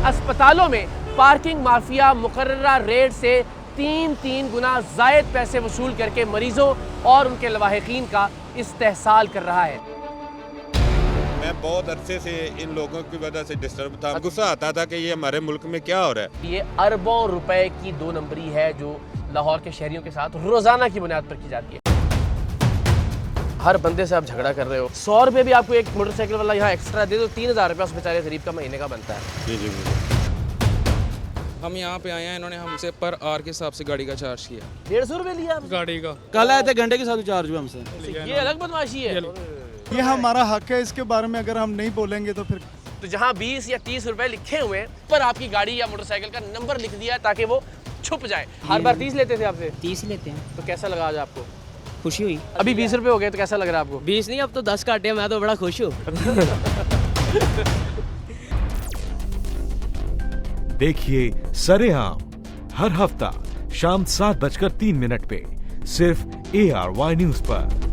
अस्पतालों में parking mafia मुकर्ररा rate से 3 गुना जायद पैसे वसूल करके मरीजों और उनके लवाहिकीन का इस्तेहसाल कर रहा है। मैं बहुत अरसे से इन लोगों की वजह से डिस्टर्ब था। गुस्सा आता था कि ये हमारे मुल्क में क्या हो रहा है। ये अरबों रुपए की 2 नंबरी है जो लाहौर के शहरियों के साथ रोजाना की बुनियाद पर की जाती है। हर बंदे से आप झगड़ा कर रहे हो। 100 रुपये भी आपको एक मोटरसाइकिल वाला यहाँ एक्स्ट्रा दे दो, 3000 रुपये उस बेचारे गरीब का महीने का बनता है। जी। हम यहाँ पे आए हैं, इन्होंने हमसे पर आवर के हिसाब से गाड़ी का चार्ज किया। 150 रुपये लिया गाड़ी का कल आए थे, घंटे के साथ चार्ज हुआ हमसे। ये अलग बदमाशी है। ये हमारा हक है, इसके बारे में अगर हम नहीं बोलेंगे तो फिर तो जहाँ 20 या 30 रुपए लिखे हुए हैं पर आपकी गाड़ी या मोटरसाइकिल का नंबर लिख दिया है ताकि वो छुप जाए। हर बार 30 लेते थे आपसे? 30 लेते हैं। तो कैसा लगा आज आपको? खुशी हुई। अभी 20 रुपए हो गए तो कैसा लग रहा है आपको? 20 नहीं, अब तो 10 काटे, मैं तो बड़ा खुश हूँ। देखिए सरेआम हर हफ्ता शाम 7:03 पे सिर्फ ARY न्यूज़ पर।